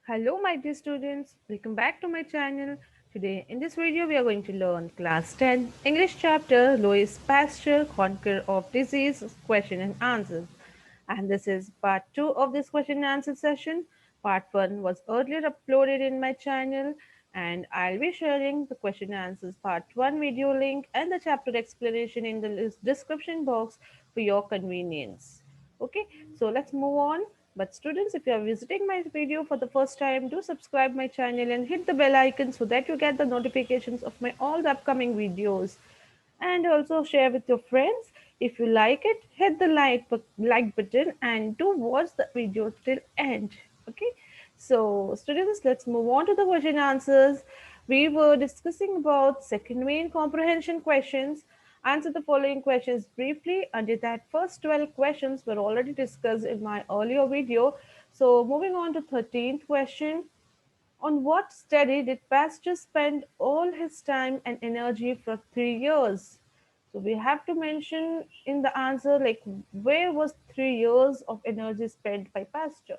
Hello my dear students, welcome back to my channel. Today in this video we are going to learn class 10 English chapter Louis Pasteur Conqueror of Disease question and answers. And this is part 2 of this question and answer session. Part 1 was earlier uploaded in my channel and I'll be sharing the question and answers part 1 video link and the chapter explanation in the description box for your convenience. Okay, so let's move on. But students, if you are visiting my video for the first time, do subscribe my channel and hit the bell icon so that you get the notifications of my all the upcoming videos. And also share with your friends. If you like it, hit the like button and do watch the video till end. Okay, so students, let's move on to the question answers. We were discussing about second main comprehension questions. Answer the following questions briefly. Under that, first 12 questions were already discussed in my earlier video. So moving on to 13th question. On what study did Pasteur spend all his time and energy for 3 years? So we have to mention in the answer like where was 3 years of energy spent by Pasteur?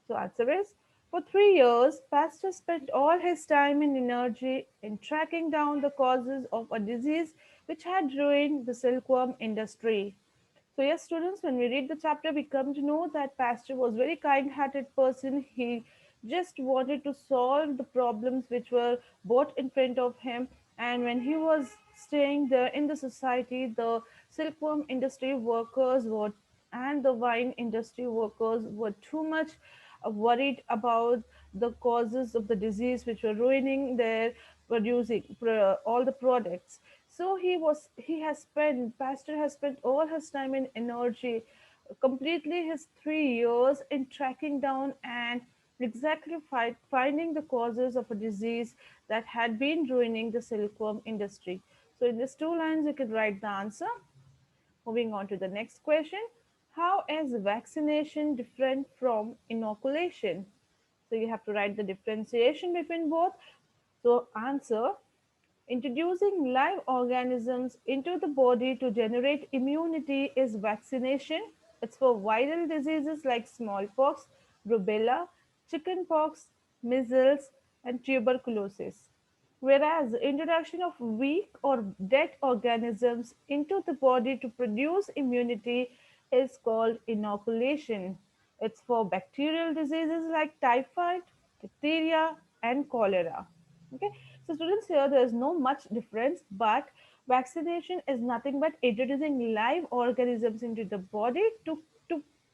So answer is for 3 years, Pasteur spent all his time and energy in tracking down the causes of a disease which had ruined the silkworm industry. So yes, students, when we read the chapter, we come to know that Pasteur was very kind-hearted person. He just wanted to solve the problems which were brought in front of him. And when he was staying there in the society, the silkworm industry workers were and the wine industry workers were too much worried about the causes of the disease which were ruining their all the products. So he has spent Pastor has spent all his time and energy, completely his 3 years in tracking down and exactly finding the causes of a disease that had been ruining the silkworm industry. So in these two lines you can write the answer. Moving on to the next question. How is vaccination different from inoculation? So you have to write the differentiation between both. So answer, introducing live organisms into the body to generate immunity is vaccination. It's for viral diseases like smallpox, rubella, chickenpox, measles, and tuberculosis. Whereas the introduction of weak or dead organisms into the body to produce immunity is called inoculation. It's for bacterial diseases like typhoid, diphtheria, and cholera. Okay, so students, here there is no much difference, but vaccination is nothing but introducing live organisms into the body to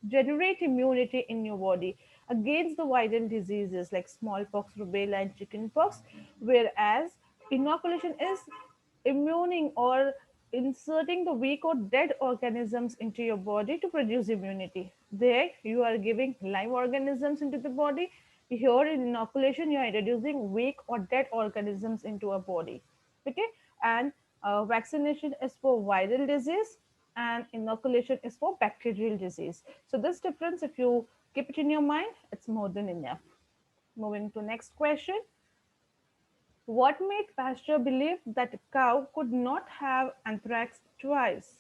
generate immunity in your body against the viral diseases like smallpox, rubella, and chickenpox, whereas inoculation is immuning or inserting the weak or dead organisms into your body to produce immunity. There, you are giving live organisms into the body. Here, in inoculation, you are introducing weak or dead organisms into a body. Okay, and vaccination is for viral disease, and inoculation is for bacterial disease. So, this difference, if you keep it in your mind, it's more than enough. Moving to next question. What made Pasteur believe that a cow could not have anthrax twice?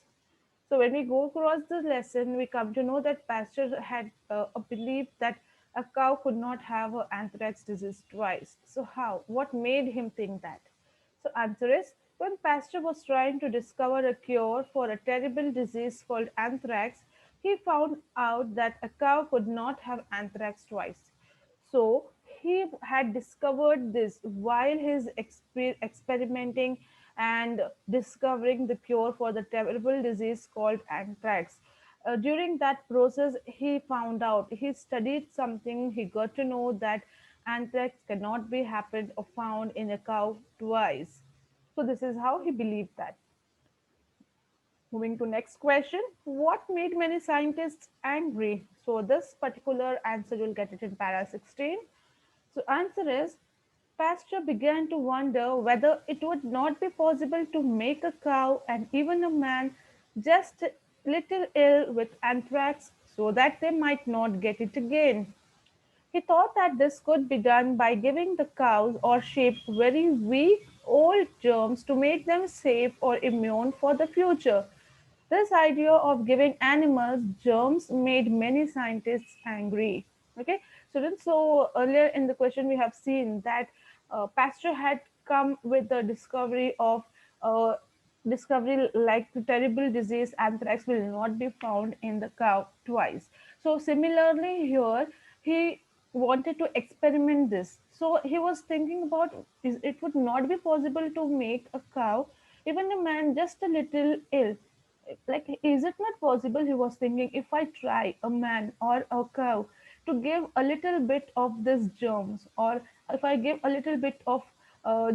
So when we go across the lesson, we come to know that Pasteur had a belief that a cow could not have anthrax disease twice. So how? What made him think that? So answer is, when Pasteur was trying to discover a cure for a terrible disease called anthrax, he found out that a cow could not have anthrax twice. So he had discovered this while he's experimenting and discovering the cure for the terrible disease called anthrax. During that process, he found out, he studied something, he got to know that anthrax cannot be happened or found in a cow twice. So this is how he believed that. Moving to next question, what made many scientists angry? So this particular answer you'll get it in para 16. So answer is, Pasteur began to wonder whether it would not be possible to make a cow and even a man just little ill with anthrax so that they might not get it again. He thought that this could be done by giving the cows or sheep very weak old germs to make them safe or immune for the future. This idea of giving animals germs made many scientists angry. Okay, Students, so earlier in the question we have seen that Pasteur had come with the uh, discovery like the terrible disease anthrax will not be found in the cow twice. So similarly here he wanted to experiment this. So he was thinking about is it would not be possible to make a cow, even a man, just a little ill. Like, is it not possible? He was thinking, if I try a man or a cow to give a little bit of this germs, or if I give a little bit of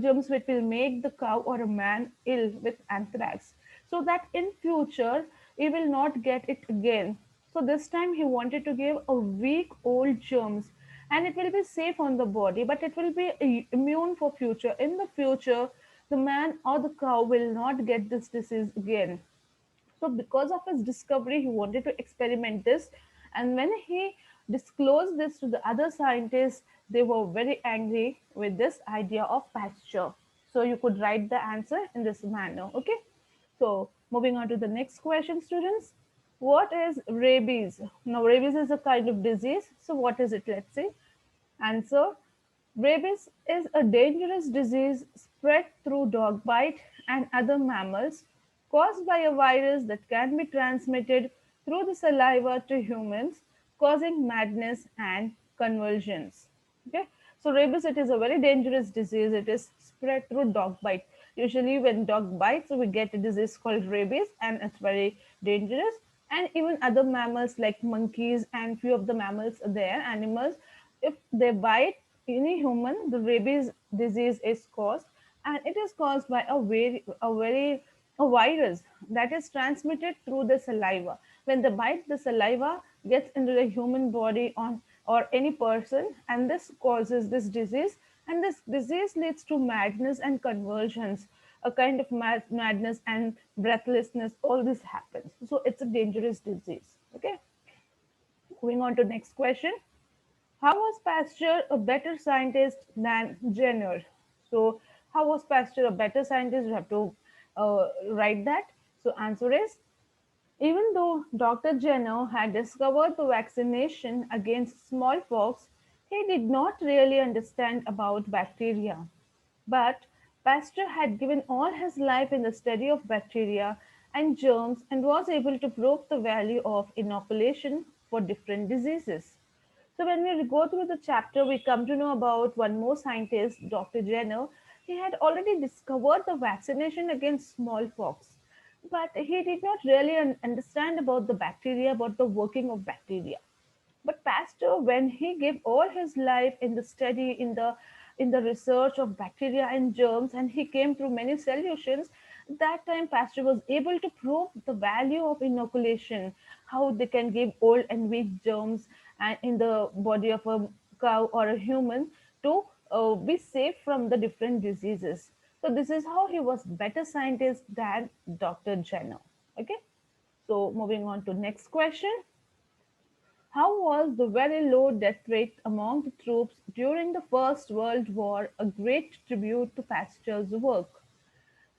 germs which will make the cow or a man ill with anthrax, so that in future he will not get it again. So this time he wanted to give a week old germs, and it will be safe on the body, but it will be immune for future. In the future, the man or the cow will not get this disease again. So because of his discovery, he wanted to experiment this. And when he disclosed this to the other scientists, they were very angry with this idea of Pasteur. So you could write the answer in this manner. Okay. So moving on to the next question, students. What is rabies? Now, rabies is a kind of disease. So what is it? Let's see. Answer: rabies is a dangerous disease spread through dog bite and other mammals, caused by a virus that can be transmitted through the saliva to humans, causing madness and convulsions. Okay, so rabies, it is a very dangerous disease. It is spread through dog bite. Usually, when dog bites, we get a disease called rabies, and it's very dangerous. And even other mammals like monkeys and few of the mammals there, animals, if they bite any human, the rabies disease is caused, and it is caused by a virus that is transmitted through the saliva. When they bite, the saliva gets into the human body on or any person, and this causes this disease. And this disease leads to madness and convulsions, a kind of madness and breathlessness. All this happens. So it's a dangerous disease. Okay. Moving on to next question. How was Pasteur a better scientist than Jenner? So, how was Pasteur a better scientist? You have to write that. So, answer is, even though Dr. Jenner had discovered the vaccination against smallpox, he did not really understand about bacteria. But Pasteur had given all his life in the study of bacteria and germs and was able to prove the value of inoculation for different diseases. So when we go through the chapter, we come to know about one more scientist, Dr. Jenner. He had already discovered the vaccination against smallpox, but he did not really understand about the bacteria, about the working of bacteria. But Pasteur, when he gave all his life in the study, in the research of bacteria and germs, and he came through many solutions, that time Pasteur was able to prove the value of inoculation, how they can give old and weak germs and in the body of a cow or a human to be safe from the different diseases. So this is how he was better scientist than Dr. Jenner. Okay. So moving on to next question. How was the very low death rate among the troops during the First World War a great tribute to Pasteur's work?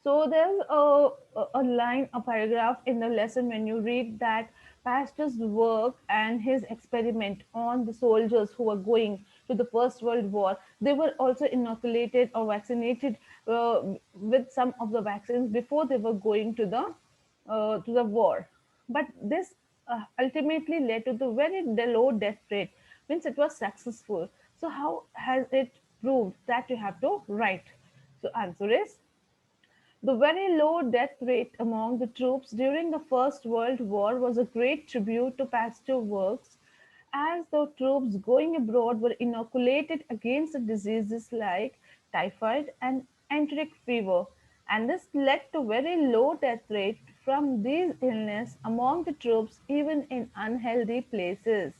So there's a line, a paragraph in the lesson when you read that Pasteur's work and his experiment on the soldiers who were going to the First World War, they were also inoculated or vaccinated with some of the vaccines before they were going to the war. But this ultimately led to the very low death rate, means it was successful. So how has it proved? That you have to write. So answer is, the very low death rate among the troops during the First World War was a great tribute to Pasteur's works, as the troops going abroad were inoculated against diseases like typhoid and enteric fever, and this led to very low death rate from these illness among the troops even in unhealthy places.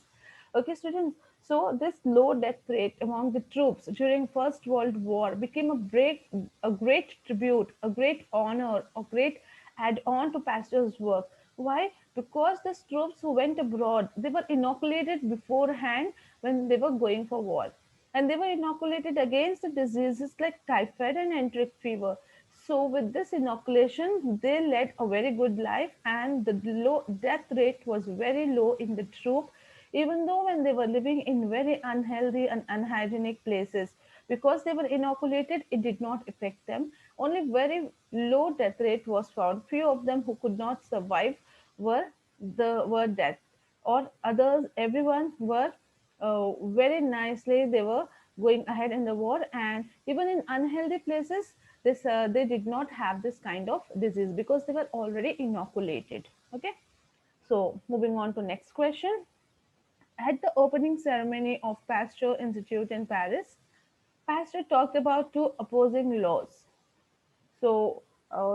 Okay, students. So this low death rate among the troops during First World War became a great tribute, a great honor, a great add-on to Pasteur's work. Why? Because these troops who went abroad, they were inoculated beforehand when they were going for war, and they were inoculated against the diseases like typhoid and enteric fever. So with this inoculation, they led a very good life, and the low death rate was very low in the troop, even though when they were living in very unhealthy and unhygienic places. Because they were inoculated, it did not affect them. Only very low death rate was found. Few of them who could not survive were were dead, or others. Everyone were very nicely. They were going ahead in the war, and even in unhealthy places, this they did not have this kind of disease because they were already inoculated. Okay, so moving on to next question. At the opening ceremony of Pasteur Institute in Paris, Pasteur talked about two opposing laws. So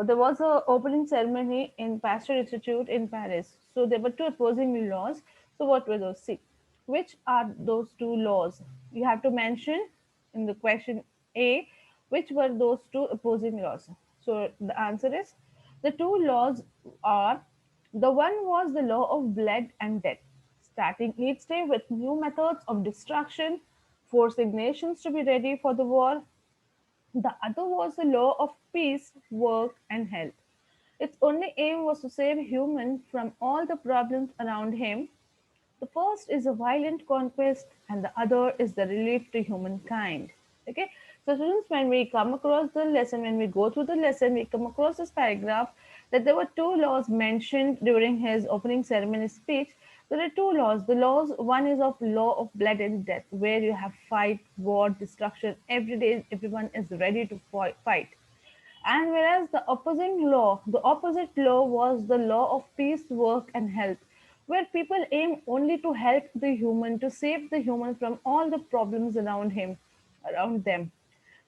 there was a opening ceremony in Pasteur Institute in Paris. So there were two opposing laws. So what were those? See, which are those two laws? You have to mention in the question A, which were those two opposing laws. So the answer is, the two laws are, the one was the law of blood and death, starting each day with new methods of destruction, forcing nations to be ready for the war. The other was the law of peace, work, and health. Its only aim was to save human from all the problems around him. The first is a violent conquest, and the other is the relief to humankind. Okay, so students, when we come across the lesson, when we go through the lesson, we come across this paragraph that there were two laws mentioned during his opening ceremony speech. There are two laws. The laws, one is of law of blood and death, where you have fight, war, destruction. Every day, everyone is ready to fight. And whereas the opposite law was the law of peace, work, and health, where people aim only to help the human, to save the human from all the problems around them.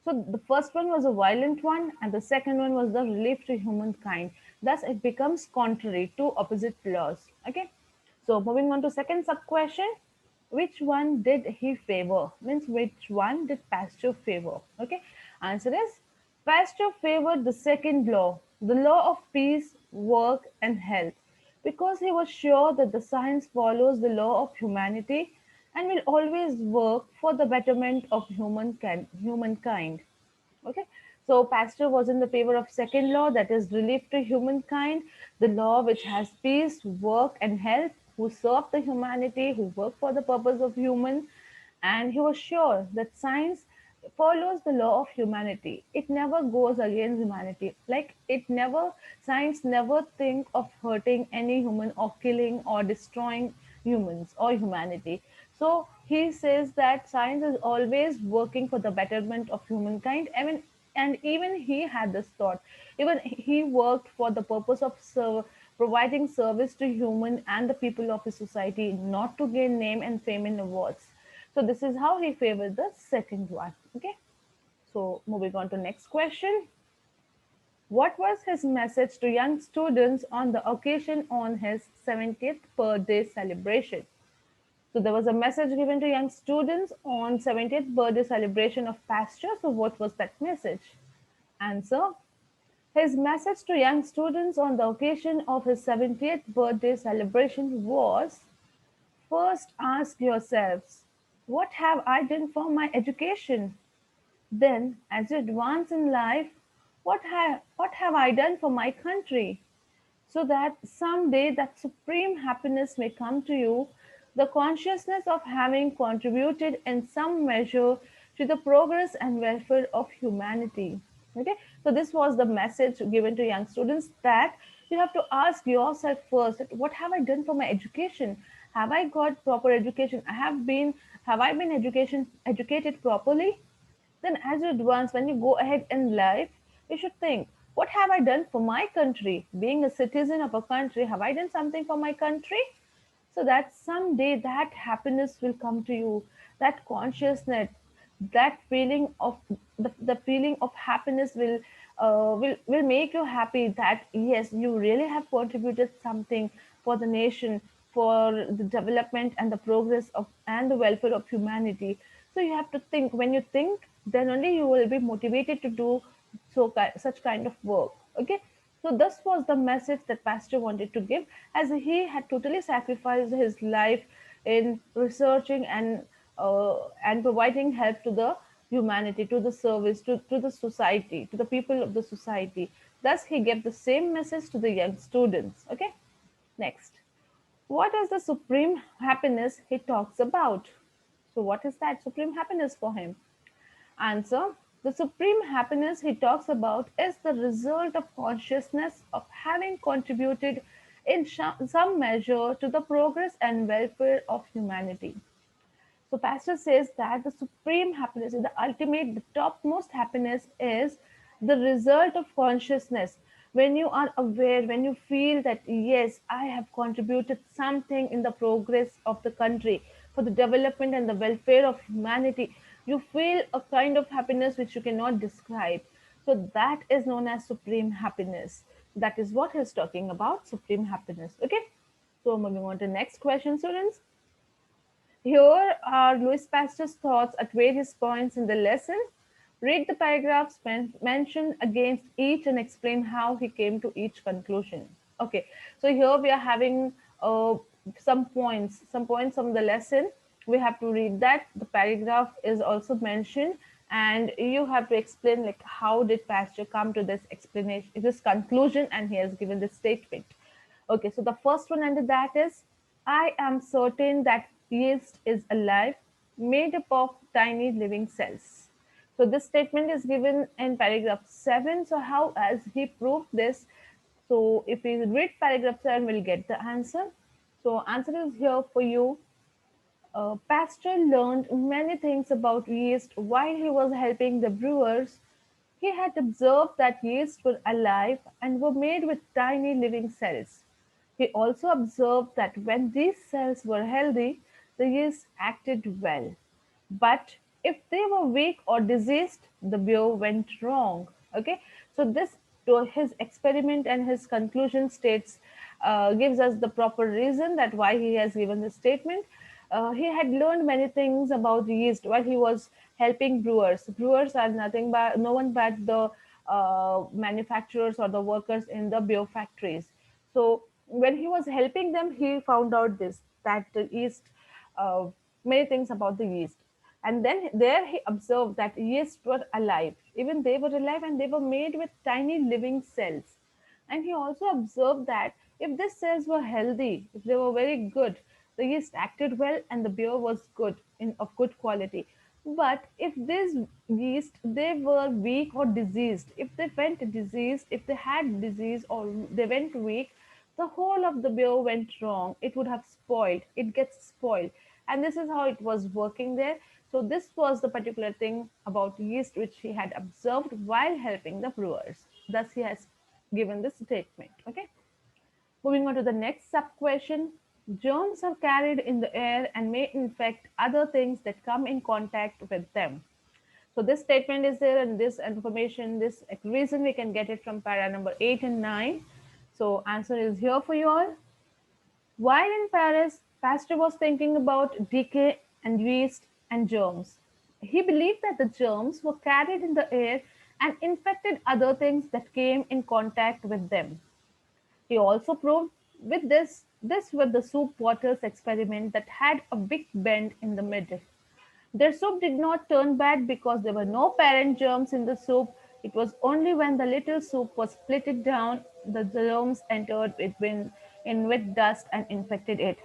So the first one was a violent one, and the second one was the relief to humankind. Thus, it becomes contrary to opposite laws. Okay. So moving on to second sub question, which one did he favor? Means which one did Pasteur favor? Okay. Answer is, Pasteur favored the second law, the law of peace, work, and health, because he was sure that the science follows the law of humanity and will always work for the betterment of humankind. Okay, so Pasteur was in the favor of second law, that is relief to humankind, the law which has peace, work, and health, who serve the humanity, who work for the purpose of human, and he was sure that science follows the law of humanity. It never goes against humanity. Like it never, science never think of hurting any human or killing or destroying humans or humanity. So he says that science is always working for the betterment of humankind. I mean, and even he had this thought. Even he worked for the purpose of providing service to human and the people of his society, not to gain name and fame and awards. So this is how he favored the second one. Okay. So moving on to next question. What was his message to young students on the occasion on his 70th birthday celebration? So there was a message given to young students on 70th birthday celebration of Pasteur. So what was that message? Answer. His message to young students on the occasion of his 70th birthday celebration was, first ask yourselves, what have I done for my education? Then, as you advance in life, what have I done for my country? So that someday that supreme happiness may come to you, the consciousness of having contributed in some measure to the progress and welfare of humanity. Okay, so this was the message given to young students, that you have to ask yourself first, that what have I done for my education? Have I got proper education? Have I been educated properly? Then, as you advance, when you go ahead in life, you should think, what have I done for my country? Being a citizen of a country, have I done something for my country? So that someday that happiness will come to you, that consciousness, that feeling of the feeling of happiness will make you happy, that yes, you really have contributed something for the nation, for the development and the progress of and the welfare of humanity. So you have to think. When you think, then only you will be motivated to do such kind of work. Okay, so this was the message that Pastor wanted to give, as he had totally sacrificed his life in researching and providing help to the humanity, to the service, to the society, to the people of the society. Thus, he gave the same message to the young students. Okay, next. What is the supreme happiness he talks about? So, what is that supreme happiness for him? Answer: the supreme happiness he talks about is the result of consciousness of having contributed in some measure to the progress and welfare of humanity. So Pastor says that the supreme happiness, the ultimate, the topmost happiness is the result of consciousness. When you are aware, when you feel that, yes, I have contributed something in the progress of the country, for the development and the welfare of humanity, you feel a kind of happiness which you cannot describe. So that is known as supreme happiness. That is what he's talking about, supreme happiness. Okay. So moving on to next question, students. Here are Louis Pasteur's thoughts at various points in the lesson. Read the paragraphs mentioned against each and explain how he came to each conclusion. Okay, so here we are having some points from the lesson. We have to read that. The paragraph is also mentioned, and you have to explain like how did Pasteur come to this explanation, this conclusion, and he has given this statement. Okay, so the first one under that is I am certain that yeast is alive, made up of tiny living cells. So this statement is given in paragraph 7. So how has he proved this? So if we read paragraph 7, we'll get the answer. So answer is here for you. Pasteur learned many things about yeast while he was helping the brewers. He had observed that yeast were alive and were made with tiny living cells. He also observed that when these cells were healthy, the yeast acted well. But if they were weak or diseased, the beer went wrong. Okay, so this to his experiment and his conclusion states gives us the proper reason that why he has given this statement. He had learned many things about yeast while he was helping brewers. Brewers are nothing but no one but the manufacturers or the workers in the beer factories. So when he was helping them, he found out this that the yeast, uh, many things about the yeast. And then there he observed that yeast were alive. Even they were alive and they were made with tiny living cells. And he also observed that if these cells were healthy, if they were very good, the yeast acted well and the beer was good, in of good quality. But if these yeast they were weak or diseased, if they went diseased, if they had disease or they went weak, the whole of the beer went wrong. It would have spoiled. It gets spoiled. And this is how it was working there. So this was the particular thing about yeast which he had observed while helping the brewers. Thus he has given this statement. Okay. Moving on to the next sub question. Germs are carried in the air and may infect other things that come in contact with them. So this statement is there, and this information, this reason we can get it from para number 8 and 9. So answer is here for you all. While in Paris, Pasteur was thinking about decay and yeast and germs. He believed that the germs were carried in the air and infected other things that came in contact with them. He also proved this with the soup bottles experiment that had a big bend in the middle. Their soup did not turn bad because there were no parent germs in the soup. It was only when the little soup was split it down the germs entered in with dust and infected it.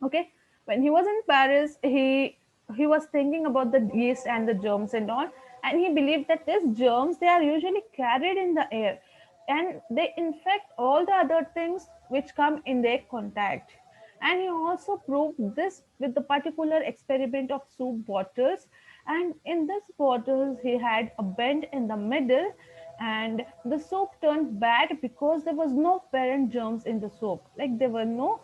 Okay, when he was in Paris, he was thinking about the yeast and the germs and all, and he believed that these germs they are usually carried in the air and they infect all the other things which come in their contact. And he also proved this with the particular experiment of soup bottles. And in this bottles he had a bend in the middle, and the soup turned bad because there was no parent germs in the soup. Like there were no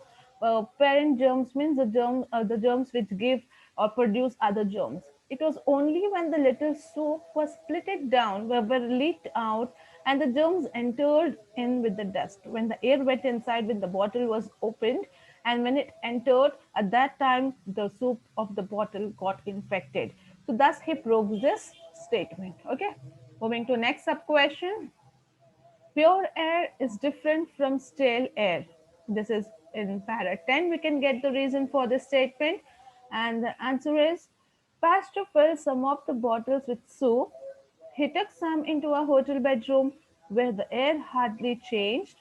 parent germs, means the germs which give or produce other germs. It was only when the little soup was split it down, were leaked out, and the germs entered in with the dust. When the air went inside, when the bottle was opened, and when it entered, at that time the soup of the bottle got infected. So thus he proves this statement. Okay. Moving to next sub question. Pure air is different from stale air. This is in para 10. We can get the reason for this statement. And the answer is Pastor filled some of the bottles with soup. He took some into a hotel bedroom where the air hardly changed,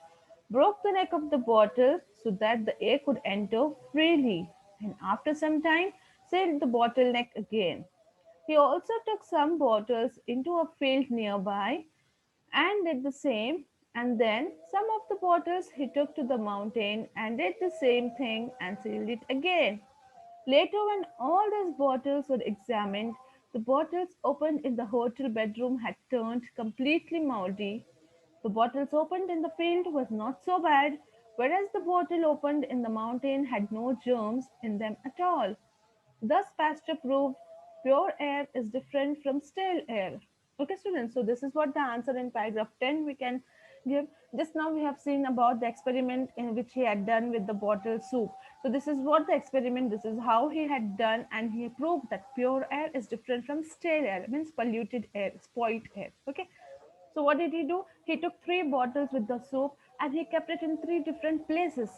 broke the neck of the bottle, so that the air could enter freely, and after some time sealed the bottleneck again. He also took some bottles into a field nearby and did the same, and then some of the bottles he took to the mountain and did the same thing and sealed it again. Later, when all these bottles were examined, the bottles opened in the hotel bedroom had turned completely moldy. The bottles opened in the field was not so bad, whereas the bottle opened in the mountain had no germs in them at all. Thus, Pasteur proved pure air is different from stale air. Okay, students, so this is what the answer in paragraph 10 we can give. Just now we have seen about the experiment in which he had done with the bottle soup. So this is what the experiment, this is how he had done, and he proved that pure air is different from stale air, means polluted air, spoiled air. Okay, so what did he do? He took three bottles with the soap and he kept it in three different places.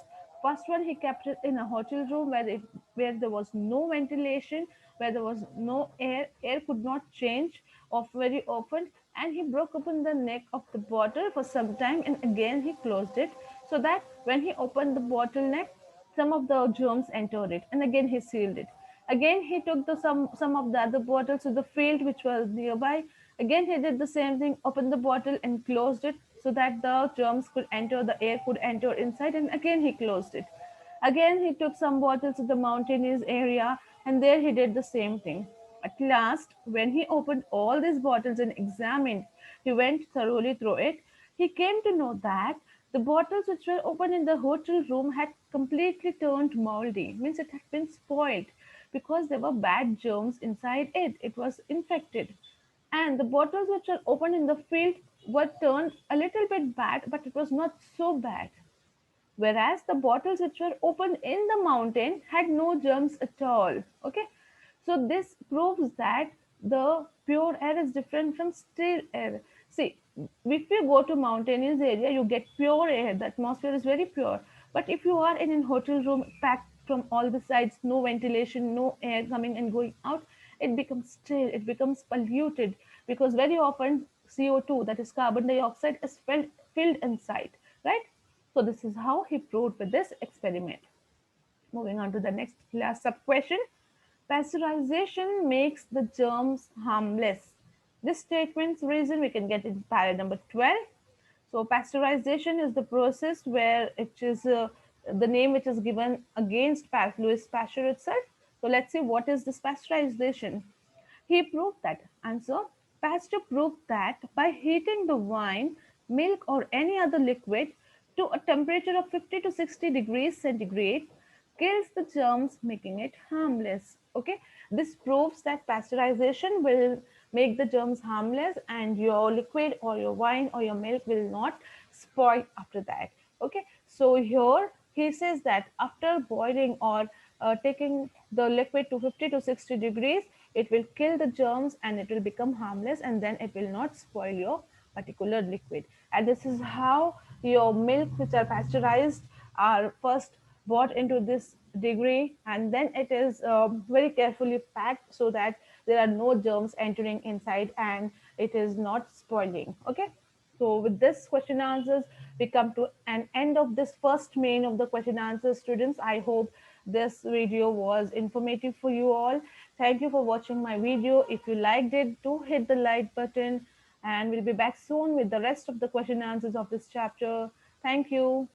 First one he kept it in a hotel room where there was no ventilation, where there was no air. Air could not change of very often, and he broke open the neck of the bottle for some time and again he closed it so that when he opened the bottle neck, some of the germs entered it, and again he sealed it. Again he took some of the other bottles to the field which was nearby. Again he did the same thing, opened the bottle and closed it so that the germs could enter, the air could enter inside, and again he closed it. Again he took some bottles to the mountainous area, and there he did the same thing. At last, when he opened all these bottles and examined, he went thoroughly through it, he came to know that the bottles which were opened in the hotel room had completely turned moldy, means it had been spoiled because there were bad germs inside it. It was infected. And the bottles which were opened in the field were turned a little bit bad, but it was not so bad. Whereas the bottles which were opened in the mountain had no germs at all. Okay, so this proves that the pure air is different from stale air. See, if you go to mountainous area, you get pure air. The atmosphere is very pure. But if you are in a hotel room packed from all the sides, no ventilation, no air coming and going out, it becomes stale. It becomes polluted because very often CO2, that is carbon dioxide, is filled inside, right? So this is how he proved with this experiment. Moving on to the next last sub question. Pasteurization makes the germs harmless. This statement's reason we can get in para number 12. So pasteurization is the process where it is the name which is given against Louis Pasteur itself. So let's see what is this pasteurization. He proved that. Answer. Pasteur proved that by heating the wine, milk, or any other liquid to a temperature of 50 to 60 degrees centigrade kills the germs, making it harmless. Okay, this proves that pasteurization will make the germs harmless and your liquid or your wine or your milk will not spoil after that. Okay, so here he says that after boiling or taking the liquid to 50 to 60 degrees, it will kill the germs and it will become harmless, and then it will not spoil your particular liquid. And this is how your milk which are pasteurized are first brought into this degree, and then it is very carefully packed so that there are no germs entering inside and it is not spoiling. Okay, so with this question answers, we come to an end of this first main of the question answers, students. I hope this video was informative for you all. Thank you for watching my video. If you liked it, do hit the like button, and we'll be back soon with the rest of the question answers of this chapter. Thank you.